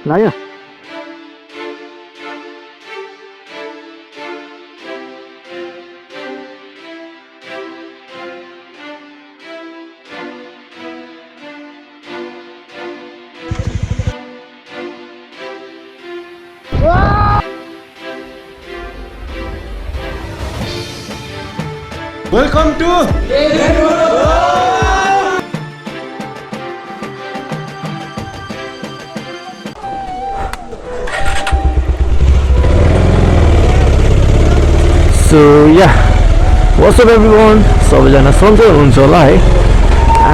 लाग्यो Welcome to So yeah, what's up everyone? सबैजना सन्चै हुनुहुन्छ होला है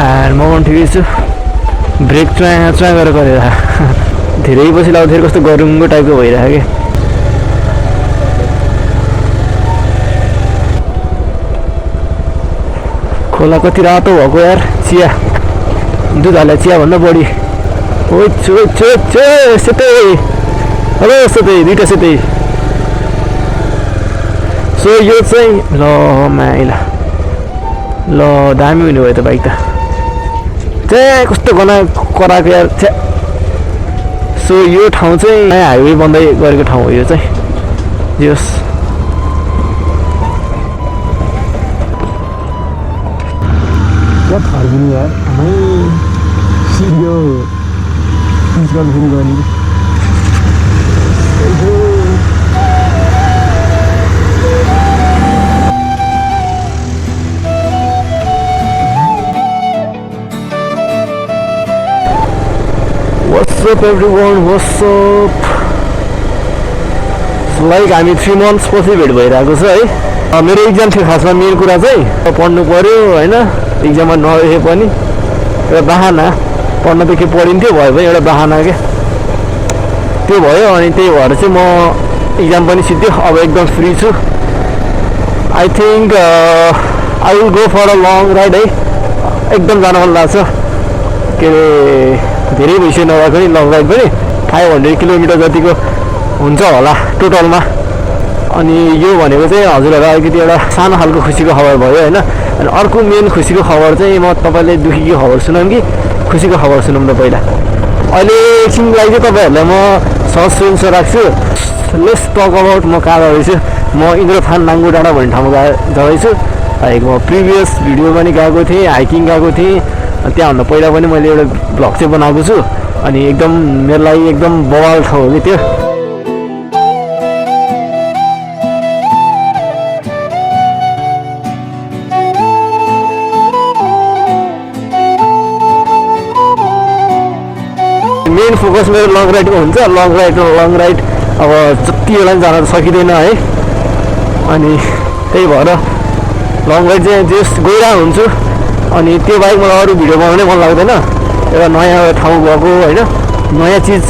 एन्ड म ठिकै छु ब्रेक ट्राई गरेर धेरै पछि लाग्दाखेरि कस्तो गरुङ्गो टाइपको भइरहेको क्या खोला कति रातो भएको यार चिया दुध हाले चिया भन्दा बढी ओ छो छो छो सेतै हेलो सेतै दुईटा सेतै सो यो चाहिँ ल माइला ल दामी हुने भयो त बाइक त चाहिँ कस्तो गना कराएको यार छ्या सो यो ठाउँ चाहिँ नयाँ हाइवे बन्दै गरेको ठाउँ हो यो चाहिँ जस क्या फर्किनु यार आमै सियो पिच गर्नु फेरि गर्ने What's up everyone? What's up? Like हामी 3 months पछि भेट भइरहेको छ है मेरो एक्जाम थियो खासमा मेन कुरा चाहिँ पढ्नु पर्यो होइन एक्जाममा नलेखे पनि एउटा बाहना पढ्न त के पढिन्थ्यो भयो भने एउटा बाहना क्या त्यो भयो अनि त्यही भएर चाहिँ म एक्जाम पनि सिद्धो अब एकदम फ्री छु I think I will go for a long ride है एकदम जान मन लाग्छ के अरे धेरै भइसक्यो नभएको नि लङ राइड पनि 500 किलोमिटर जतिको हुन्छ होला टोटलमा अनि यो भनेको चाहिँ हजुरहरूलाई अलिकति एउटा सानो खालको खुसीको खबर भयो होइन अनि अर्को मेन खुसीको खबर चाहिँ म तपाईँलाई दुखीको खबर सुनाऊँ कि खुसीको खबर सुनाऊँ त पहिला अहिले एकछिनको लागि चाहिँ तपाईँहरूलाई म सस्पेन्स राख्छु लेट्स टक अबाउट म कहाँ जाँदैछु म इन्द्रथान नाङ्गो डाँडा भन्ने ठाउँमा जाँदैछु लाइक म प्रिभियस भिडियो पनि गएको थिएँ हाइकिङ गएको थिएँ त्यहाँभन्दा पहिला पनि मैले एउटा भ्लग चाहिँ बनाएको छु अनि एकदम मेरो लागि एकदम बवाल ठाउँ हो कि त्यो मेन फोकस मेरो लङ राइडको हुन्छ लङ राइड अब जति बेला पनि जान सकिँदैन है अनि त्यही भएर लङ राइड चाहिँ जस गइरहेको हुन्छु अनि त्यो बाहेक मलाई अरू भिडियो बनाउनै मन लाग्दैन एउटा नयाँ ठाउँ गएको होइन नयाँ चिज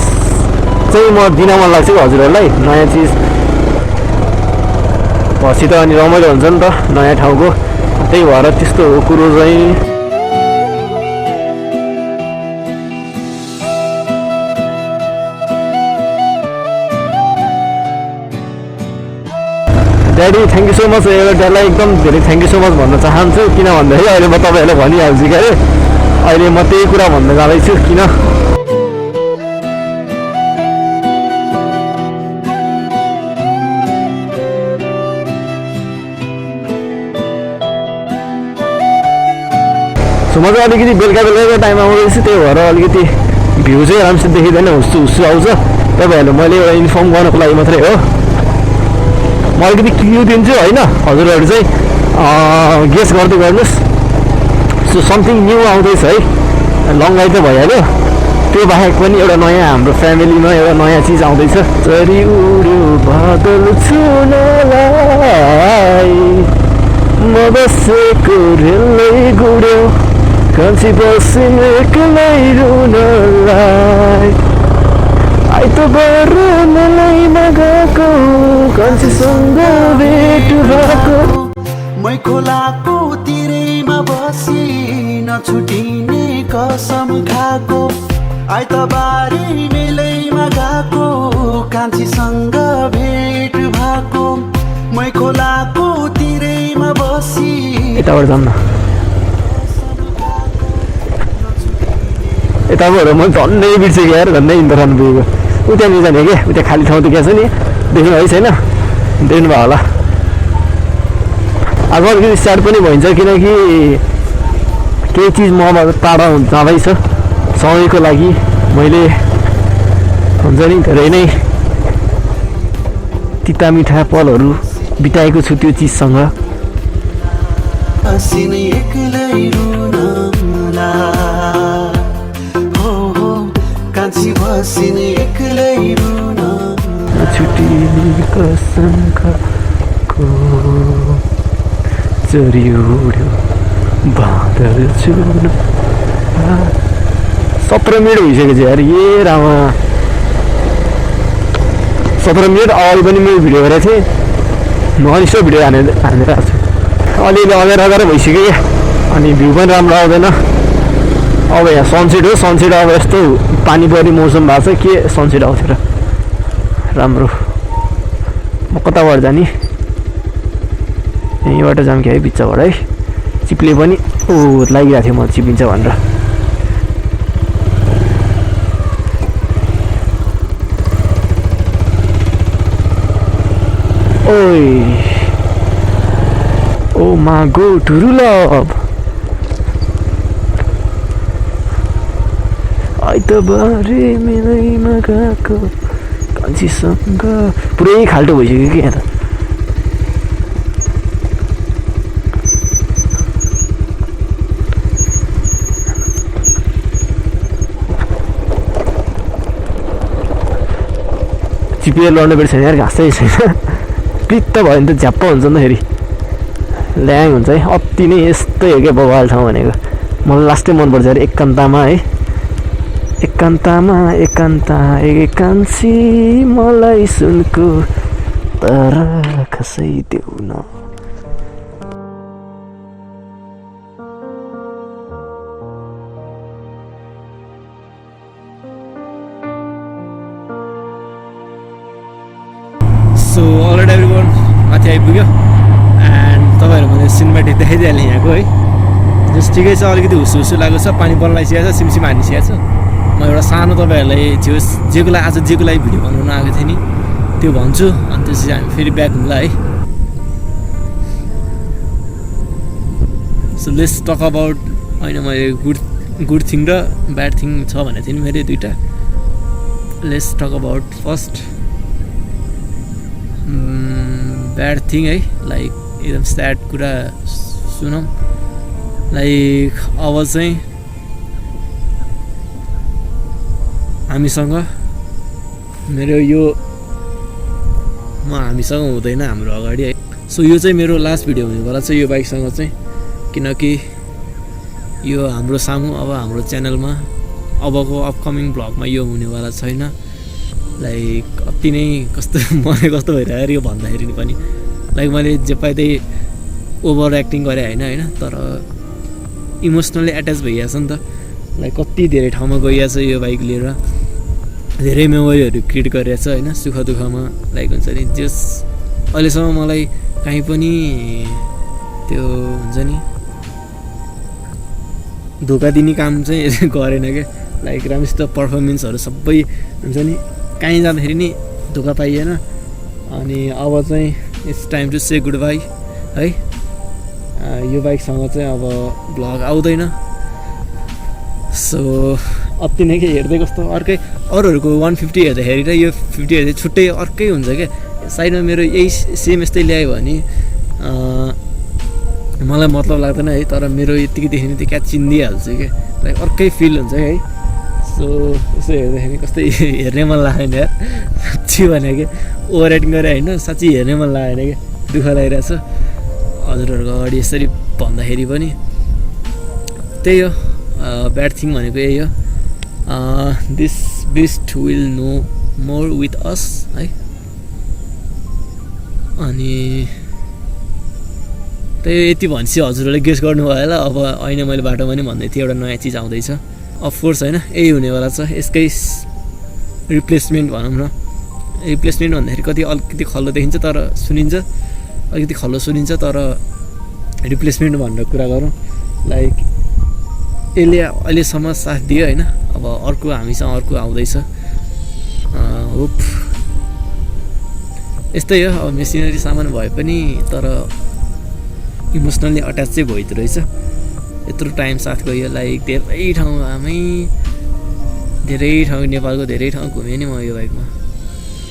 चाहिँ म दिन मन लाग्छ कि हजुरहरूलाई नयाँ चिज पछि त अनि रमाइलो हुन्छ नि त नयाँ ठाउँको त्यही भएर त्यस्तो हो कुरो चाहिँ daddy thank you so much एउटा ड्याडीलाई एकदम धेरै थ्याङ्क यू सो मच भन्न चाहन्छु किन भन्दाखेरि अहिले म तपाईँहरूलाई भनिहाल्छु क्या अरे अहिले म त्यही कुरा भन्न जाँदैछु किन सो म चाहिँ अलिकति बेलुका टाइम आउँदैछु त्यही भएर अलिकति भ्यू चाहिँ राम्रोसित देखिँदैन हुस्सु आउँछ तपाईँहरूले मैले एउटा इन्फर्म गर्नको लागि मात्रै हो म अलिकति क्लु दिन्छु होइन हजुरहरू चाहिँ गेस गर्दै गर्नुहोस् सो समथिङ न्यू आउँदैछ है लङ राइड त भइहाल्यो त्यो बाहेक पनि एउटा नयाँ हाम्रो फ्यामिलीमा एउटा नयाँ चिज आउँदैछ चरी उड्यो बादल छुनलाई म बसेको रेलै गुड्यो कान्छी बसिन एक्लै रुनलाई आइतबार मेलैमा गएको कान्छीसँग भेट भएको मै खोलाको तिरैमा बसी नछुटिने कसम खाएको आइतबार मेलैमा गएको कान्छीसँग भेट भएको मै खोलाको तिरैमा बसी यताबाट जाऊँ न यताबाट म झन्डै बिर्सेँ यार झन्डै इन्द्रथान पुगेको उता जाने क्या उता खाली ठाउँ देखेको छ नि देख्नु है छैन देख्नुभयो होला अब अलिकति स्याड पनि भइन्छ किनकि केही चिज मबाट टाढा जाँदैछ समयको लागि मैले हुन्छ नि धेरै नै तिता मिठा पलहरू बिताएको छु त्यो चिजसँग छुट्टी कसमको चरिउड्यो बादल चुन 17 मिनट भइसकेको छ यार ए रामा 17 मिनट अगाडि पनि मैले भिडियो गरेको थिएँ म अलिसो भिडियो हानिरहेको छु अलिअलि अँधेर अँधेर भइसक्यो क्या अनि भ्यू पनि राम्रो आउँदैन अब यहाँ सनसेट हो सनसेट अब यस्तो पानी परी मौसम भएको छ के सनसेट आउँथ्यो र राम्रो म कताबाट जाने यहीँबाट जाऊँ कि है बिचबाट है चिप्ले पनि लागिरहेको थियो म चिपिन्छ भनेर ओइ ओ मा गो टुरु लभ आइतबारे मेलैमा गएको कान्छीसँग पुरै खाल्टो भइसक्यो कि यहाँ त चिपिएर लड्नु पर्छ यार घाँसै छैन पित्त भयो भने त झ्याप्प हुन्छ नि त फेरि ल्याङ हुन्छ है अति नै यस्तै हो क्या बवाल ठाउँ भनेको मलाई लास्टै मनपर्छ अरे एकान्तमा है एकान्तमा एकान्त एकान्छी मलाई सुनको तर खसै देऊ न सो अलरेडी एभ्रिवान माथि आइपुग्यो एन्ड तपाईँहरू मैले सिनेमेटिक देखाइदिइहालेँ यहाँको है जस ठिकै छ अलिकति हुसु हुसु लागेको छ पानी पर्न लागिसकेको छ सिमसिम हानिसकेको छ म एउटा सानो तपाईँहरूलाई जेको लागि आज जेको लागि भिडियो बनाउन आएको थिएँ नि त्यो भन्छु अनि त्यसपछि हामी फेरि ब्याक हुँला है सो लेट्स टक अबाउट होइन मैले गुड थिङ र ब्याड थिङ छ भनेको थिएँ नि मेरो दुइटा let's talk about first bad thing है लाइक एकदम स्याड कुरा सुनौँ लाइक अब चाहिँ हामीसँग मेरो यो हामीसँग हुँदैन हाम्रो अगाडि है सो यो चाहिँ मेरो लास्ट भिडियो हुनेवाला छ यो बाइकसँग चाहिँ किनकि यो हाम्रो सामु अब हाम्रो च्यानलमा अबको अपकमिङ भ्लगमा यो हुनेवाला छैन लाइक अति नै कस्तो मलाई कस्तो भइरहेको यो भन्दाखेरि पनि लाइक मैले जे पाए त्यही ओभर एक्टिङ गरेँ होइन तर इमोसनली एट्याच भइरहेको छ नि त लाइक कति धेरै ठाउँमा गइरहेको छ यो बाइक लिएर धेरै मेमोरीहरू क्रिएट गरिरहेको छ होइन सुख दुःखमा लाइक हुन्छ नि जस अहिलेसम्म मलाई काहीँ पनि त्यो हुन्छ नि धोका दिने काम चाहिँ गरेन क्या लाइक राम्रोसित पर्फर्मेन्सहरू सबै हुन्छ नि कहीँ जाँदाखेरि नि धोका पाइएन अनि अब चाहिँ it's time to say goodbye है यो बाइकसँग चाहिँ अब भ्लग आउँदैन सो अति नै के हेर्दै कस्तो अर्कै अरूहरूको 150 हेर्दाखेरि र यो 50 हेर्दै छुट्टै अर्कै हुन्छ क्या साइडमा मेरो यही सेम यस्तै ल्यायो भने मलाई मतलब लाग्दैन है तर मेरो यतिकै देख्ने त्यो क्या चिनिदिइहाल्छु क्या लाइक अर्कै फिल हुन्छ है सो यसो हेर्दाखेरि कस्तै हेर्ने मन लागेन यार साँच्ची भने क्या ओभर एक्टिङ गरेँ होइन साँच्ची हेर्ने मन लागेन क्या दुःख लागिरहेको छ हजुरहरूको अगाडि यसरी भन्दाखेरि पनि त्यही हो ब्याड थिङ भनेको यही हो this beast will no more with us है अनि त्यही यति भनेपछि हजुरहरूले गेस गर्नुभयो होला अब ऐना मैले बाटोमा नि भन्दै थिएँ एउटा नयाँ चिज आउँदैछ अफकोर्स होइन यही हुनेवाला छ यसकै रिप्लेसमेन्ट भनौँ न रिप्लेसमेन्ट भन्दाखेरि अलिकति खल्लो देखिन्छ तर सुनिन्छ अलिकति खल्लो सुनिन्छ तर रिप्लेसमेन्ट भनेर कुरा गरौँ लाइक यसले अहिलेसम्म साथ दियो होइन अब अर्को हामीसँग अर्को आउँदैछ होप यस्तै हो अब मेसिनरी सामान भए पनि तर इमोसनली अट्याच चाहिँ भइदो रहेछ यत्रो टाइम साथ गयो लाइक धेरै ठाउँ नेपालको धेरै ठाउँ घुमेँ नि म यो बाइकमा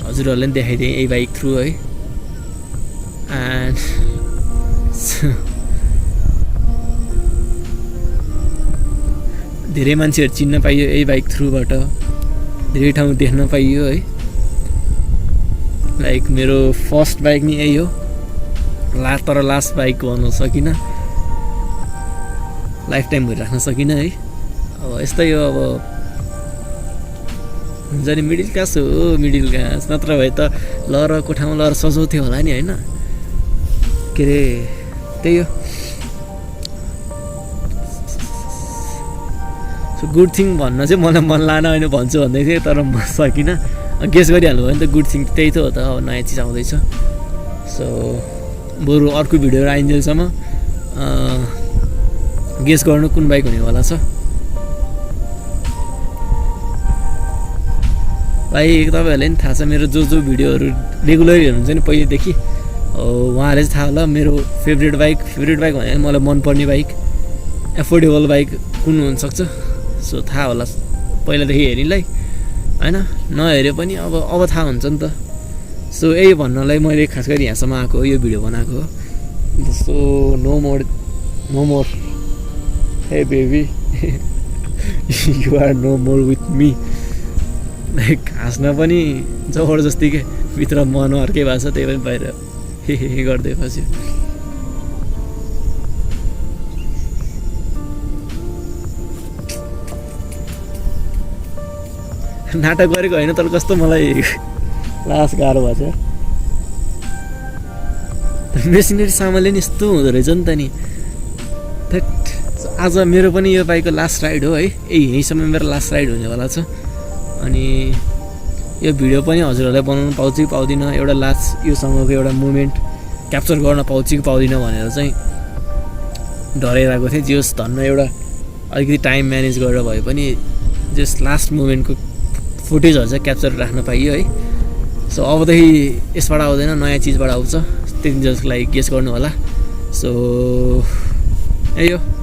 हजुरहरूलाई पनि देखाइदिएँ यही बाइक थ्रु है एन्ड धेरै मान्छेहरू चिन्न पाइयो यही बाइक थ्रुबाट धेरै ठाउँ देख्न पाइयो है लाइक मेरो फर्स्ट बाइक नि यही हो तर लास्ट बाइक भन्न सकिनँ लाइफ टाइम भएर राख्न सकिनँ है अब यस्तै हो अब हुन्छ नि मिडल क्लास हो मिडल क्लास नत्र भए त लहर कोठामा लहर सजाउँथ्यो होला नि होइन के अरे त्यही हो सो गुड थिङ भन्न चाहिँ मलाई मन लागेन होइन भन्छु भन्दै थिएँ तर म सकिनँ गेस गरिहाल्नु भयो नि त गुड थिङ त्यही त हो त अब नयाँ चिज आउँदैछ सो बरु अर्को भिडियोहरू आइन्जेलसम्म गेस गर्नु कुन बाइक हुनेवाला छ भाइ तपाईँहरूलाई नि थाहा छ मेरो जो भिडियोहरू रेगुलर हेर्नुहुन्छ नि पहिलेदेखि उहाँहरूले चाहिँ थाहा होला मेरो फेभरेट बाइक भने मलाई मनपर्ने बाइक एफोर्डेबल बाइक कुन हुनसक्छ सो थाहा होला पहिलादेखि हेर्नेलाई होइन नहेरे पनि अब थाहा हुन्छ नि त सो यही भन्नलाई मैले खास गरी यहाँसम्म आएको यो भिडियो बनाएको so no more hey baby you are no more with me like हाँस्न पनि जबरजस्ती के भित्र मन अर्कै भएको छ त्यही पनि बाहिर हे गर्दै बस्यो नाटक गरेको होइन तर कस्तो मलाई लास गाह्रो भएको छ मेसिनरी सामानले नि यस्तो हुँदो रहेछ नि त नि आज मेरो पनि यो बाइकको लास्ट राइड हो है यहीँसम्म मेरो लास्ट राइड हुनेवाला छ अनि यो भिडियो पनि हजुरहरूलाई बनाउनु पाउँछु कि पाउँदिनँ एउटा लास्ट योसँगको एउटा मोमेन्ट क्याप्चर गर्न पाउँछु कि पाउँदिनँ भनेर चाहिँ डराइरहेको थिएँ जस धन्न एउटा अलिकति टाइम म्यानेज गरेर भए पनि जस लास्ट मोमेन्टको फुटेजहरू चाहिँ क्याप्चर राख्न पाइयो है सो अबदेखि यसबाट आउँदैन नयाँ चिजबाट आउँछ त्यति जसको लागि गेस गर्नु होला सो यही हो